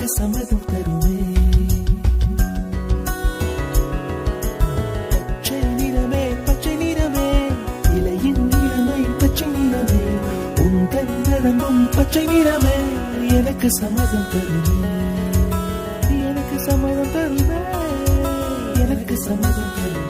எனக்கு சம்மதம் தருமே. பச்சை நிறமே பச்சை நிறமே, இலையின் நிறமை பச்சை நிறமே, உங்கள் நடமும் பச்சை நிறமே, எனக்கு சம்மதம் தருமே, எனக்கு சம்மதம் தருமே, எனக்கு சம்மதம் தருமே.